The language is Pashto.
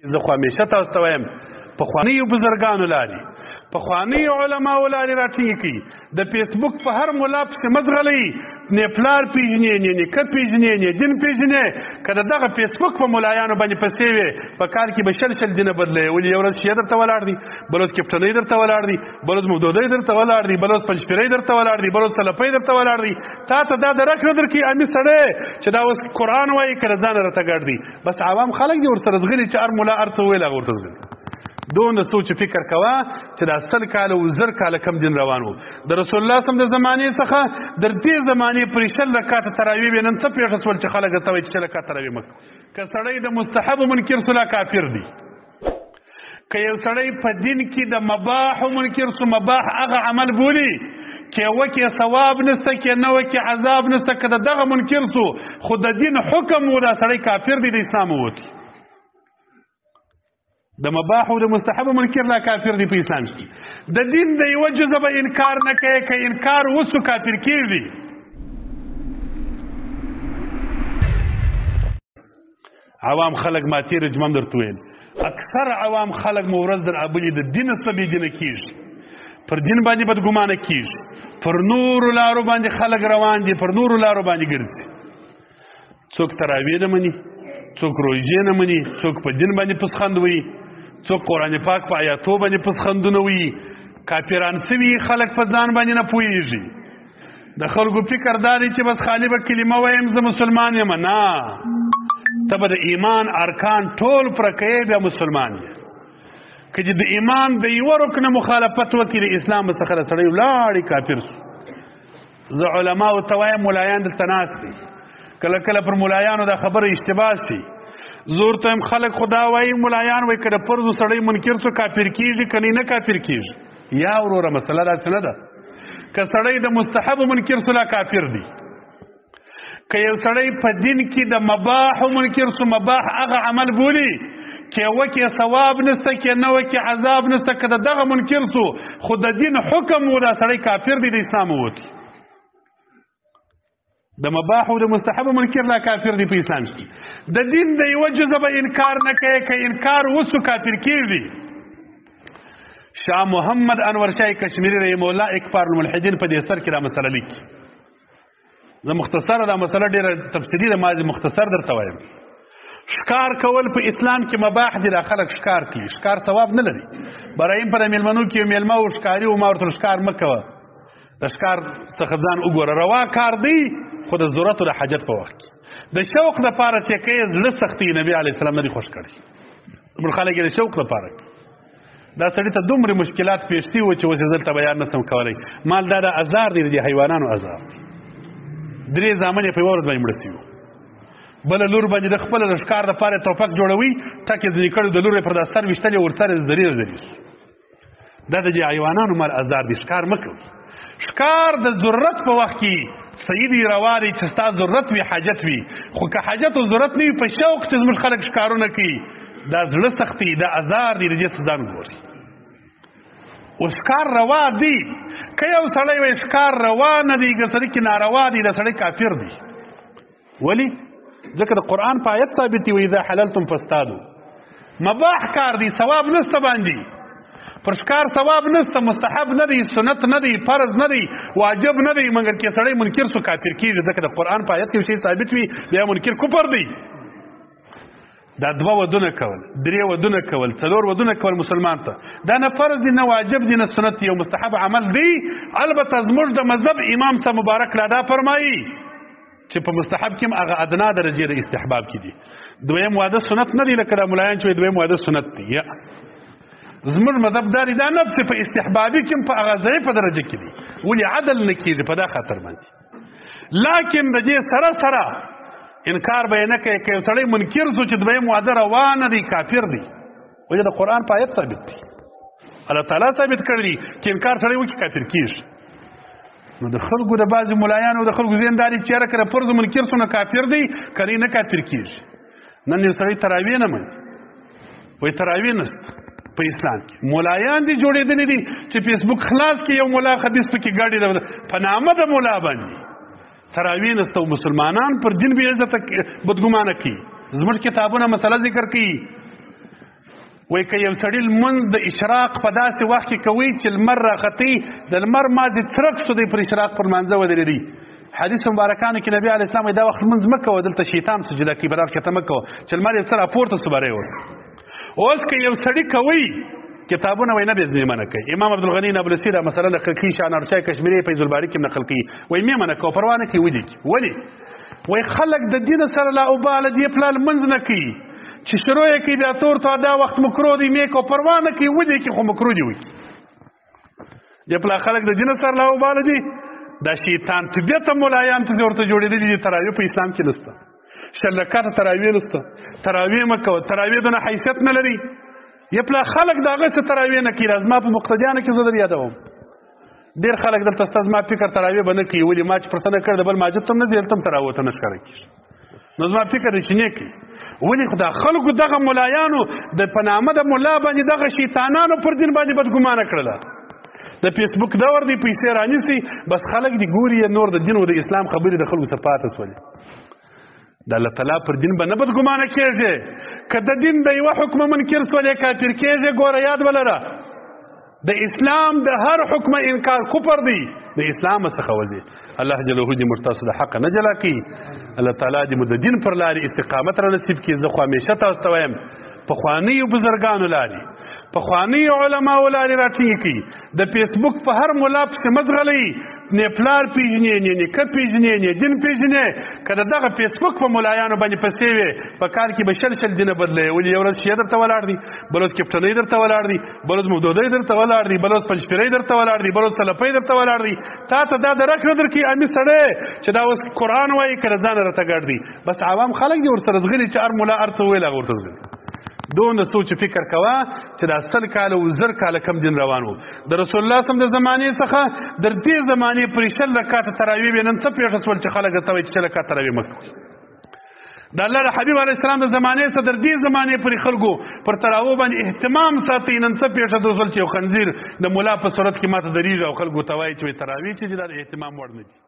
زه خو همیشه تاسو ته وایم پخوانیو بزرګانو لارې پخوانیو علماو لارې راټینګې کوي د فیسبوک په هر ملا پسې مه ځغلئ نه پلار پېژنې نه نیکه پېژنې نه دین پېژنې که د دغه فیسبوک په ملایانو باندې پسې وې په کال کې به شل دینه بدلوي ولې یو ورځ شیعه درته ولاړ دي بل ورځ کپټنۍ درته ولاړ دي بل ورځ مودودۍ درته ولاړ دي بل ورځ پنجپیرۍ درته ولاړ دي بل ورځ سلفۍ درته ولاړ دي تا ته دا درک نه درکوي امي سړی چې دا اوس قرآن وایي که د ځانه راته ګډ دي بس عوام خلک دي ورسره ځغلي چې هر ملا هر څه وویل هغه ورته ځغلي دونه سوچ فکر کوه چې دا 100 کاله او 1000 کاله کم دین روان و د رسول الله صلی الله علیه وسلم د زمانې څخه در دې زمانې پورې 100 رکعاته تراویح وي نن څه پېښه شول چې خلک ورته وایي چې 100 رکعاته تراویح مه که سړی د مستحب منکر سو لا کافر دی که یو سړی په دین کې د مباح منکر سو مباح هغه عمل بولي کې وکې ثواب نسته کې نه وکې عذاب نسته که دغه منکر سو خو د دین حکم و دا سړی کافر دی د اسلام ووتی د مباح او د مستحب منکر لا کافر دی په اسلام کې د دین د یو جزء به انکار نه کوي که انکار وسو کافر کیږي عوام خلق ما تیر جمم درته ویل اکثر عوام خلق مورز در ابلی د دین سبې دین کیږي پر دین باندې بدګمانه کیږي پر نور لارو باندې خلق روان دي پر نور لارو باندې ګرځي څوک تراویح نه مني څوک روژې نه مني څوک په دین باندې پسخند وي څوک قرآن پاک په آیاتو باندې پسخندونه وي کافران سوي خلک په ځان باندې نه پوهېږي د خلکو فکر دا دی چې بس خالي به کلمه وایم زه مسلمان یم نه ته به د ایمان ارکان ټول پوره کوې بیا مسلمان یې که چې د ایمان د یوه رکن مخالفت وکړي د اسلام څخه د سړی ولاړې کافر سو زه علماو ته وایم ملایان دلته ناست دي کله کله پر ملایانو دا خبره اشتباه شي زور ته هم خلک خدا وایي ملایان وایي که د فرضو سړی منکر سو کافر کیږي که نه کافر کیږي یا وروره مسله داسې نه ده که سړی د مستحب منکر سو لا کافر دی که یو سړی په دین کې د مباح منکر سو مباح هغه عمل بولي کې وکې ثواب نسته کې نه وکې عذاب نسته که دغه منکر سو خو د دین حکم و دا سړی کافر دی د اسلام ووتی د مباح او د مستحب منکر لا کافر دی په اسلام کې د دین د یو جزء به انکار نه کوي که انکار وسو کافر کیږي شاه محمد انور شاه کشمیری رحمه الله اکبار الملحدین په دې سر کې دا مسله لیکي زه مختصر دا مسله ډیره تفصیلي ده ما مختصر درته وایم ښکار کول په اسلام کې مباح دي دا خلک ښکار کوي ښکار ثواب نه لري برایم پر میلمنو کې میلمه او ښکاري او ما ورته ښکار مه کوه د ښکار څخه ځان وګوره روا کار دی خو د ضرورت او د حاجت په وخت کې د شوق لپاره چې کوي زړه سختي نبی علیه السلام نه دي خوښ کړی عمر خلک د شوق لپاره دا سړي ته دومره مشکلات پیښ دي چې اوس یې دلته بیان نسم کولی مال دا د ازار دی د حیوانانو ازار دی 3 زامن یې په یوه ورځ باندې مړه سوي بله لور باندې د خپله د ښکار دپاره توپک جوړوي ټک یې ځینې کړی د لور یې پر دا سر ویشتلی ورسره یې زري دا د حیوانانو مال ازار دی ښکار مه کوي ښکار د ضرورت په وخت کې صحیح دی روا دی چې ستا ضرورت وي حاجت وي خو که حاجت او ضرورت نه وي په شوق چې زموږ خلک ښکارونه کوي دا زړه سختي دا ازار دی د دې څه ځان ګوري اوس ښکار روا دی که یو سړی وایي ښکار روا نه دی که سړي کې ناروا دی دا سړی کافر دی ولې ځکه د قرآن په آیت ثابت دی واذا حللتم فاصطادوا مباح کار دی ثواب نسته باندې پر ښکار ثواب نسته مستحب نه دی سنت نه دی فرض نه دی واجب نه دی مګر کې سړی منکر سو کافر کیږي ځکه د قرآن په آیت کې شی ثابت وي بیا منکر کفر دی دا 2 ودونه کول 3 ودونه کول 4 ودونه کول مسلمان ته دا نه فرض دی نه واجب دی نه سنت دی او مستحب عمل دی البته زموږ د مذهب امام صاحب مبارک لا دا فرمایي چې په مستحب کې هغه ادنا درجه د استحباب کې دي دویم واده سنت نه دی لکه د ملایان چې دویم واده سنت دی زموږ مذهب داری دا نفس په استحبابي کې په هغه ضعیفه درجه کې دي ولې عدل نه کېږي په دا خاطر باندې لیکن د دې سره سره انکار به یې نه کوي که یو سړی منکر سو چې دویم واده روا نه دی کافر دی وجه د قرآن په آیت ثابت دی الله تعالی ثابت کړی دی چې انکار سړی وکړي کافر کېږي نو د خلکو د بعضې ملایانو د خلکو ذهن دا دی چې یاره که د فرض منکر سو نه کافر دی که نه کافر کېږي نن یو سړی تراویح نه مني وایي تراویح نسته په اسلام کې ملایان دي جوړېدلي دي چې فیسبوک خلاص کې یو ملا خبیث پکې ګاډي په نامه د ملا باندې تراویح نسته مسلمانان پر دین بې عزته بدګمانه کوي زموږ کتابونه مسله ذکر کوي وایي که یو سړي لمونځ د اشراق په داسې وخت کې کوي چې لمر راختي د لمر مازې څرک شو دی پر اشراق پر لمانځه ودرېدي حدیث مبارکانو کې نبی علیه السلام دا وخت لمونځ مه کوه دلته شیطان سجده کوي برابر کښته مه کوه چې لمر یو څه راپورته سو بری ور اوس که یو سړي کوي کتابونه وایي نه بې ځینې منع کوي امام عبدالغني نابلسي دا مسله نقل کوي شاه نورشاه کشمیري فیض الباري کې نقل کوي وایي مې منع کوه پروا نه کوي ولیکي ولې وایي خلک د دین سره لا اوباله دې پلا لمونځ نه کوي چې شروع یې کوي بیا تور ته دا وخت مکروه دی مې کو پروا نه کوي ولیکي خو مکروه دی وایي دې پلا خلک د دین سره لا اوباله دي دا شیطان طبیعته ملایان پسې ورته جوړېدلي دي تراویح په اسلام کې نشته شل رکعته تراویح نشته تراویح مه کوه تراویح دونه حیثیت نه لري یا پلا خلک د هغه څه تراویح نه کوي زما په مقتدیانو کې زه در یادوم ډېر خلک دلته ستا زما فکر تراویح به نه کوي ولې ما چې پرته نه کړ د بل ماجب ته هم نه ځي هلته هم تراویح ته نه ښکاره کېږي نو زما فکر چې نه کوي ولې خو دا خلکو دغه ملایانو د په نامه د ملا باندې دغه شیطانانو پر دین باندې بدګمانه کړله د فیسبوک دور دی پیسې رانیسي بس خلک دي ګوري نور د دین او د اسلام خبرې د خلکو څخه پاتې سولې د الله تعالی پر دین به نه بدګمانه کېږي که د دین د یوه حکمه منکر سولې کافر کېږي ګوره یاد ولره د اسلام د هر حکمه انکار کفر دی د اسلام څخه وځي الله جل وعلا دې موږ تاسو د حق نه جلا کړي الله تعالی دې موږ د دین پر لارې استقامت را نصیب کړي زه خو همیشه تاسو ته وایم پخوانیو بزرګانو لارې پخوانیو علماو لارې راټینګې کړي د فیسبوک په هر ملا پسې مه ځغلئ نه پلار پېژنې نه نیکه پېژنې نه دین پېژنې که د دغه فیسبوک په ملایانو باندې پسې وې په کال کې به شل دینه بدلوي ولې یو ورځ شیعه درته ولاړ دي بل ورځ کپټنۍ درته ولاړ دي بل ورځ مودودۍ درته ولاړ دي بل ورځ پنجپیرۍ درته ولاړ دي بل ورځ سلفۍ درته ولاړ دي تا ته دا درک نه درکوي امي سړی چې دا اوس قرآن وایي که د ځانه راته ګډ دي بس عوام خلک دي ورسره ځغلي چې هر ملا هر څه ویل هغه ورته ځغلي دونه سوچ فکر کوه چې دا 100 کاله او 1000 کاله کم دین روان و د رسول الله صلی الله علیه وسلم د زمانې څخه در دې زمانې پورې 100 رکعاته تراویح وي نن څه پېښه شول چې خلک ورته وایي چې 100 رکعاته تراویح مه کوئ د الله د حبیب علیه السلام د زمانې څخه در دې زمانې پورې خلکو پر تراویح باندې اهتمام ساتي نن څه پېښه شول چې یو خنزیر د ملا په صورت کې ماته درېږي او خلکو ته وایي چې تراویح چې دا اهتمام وړ نه دي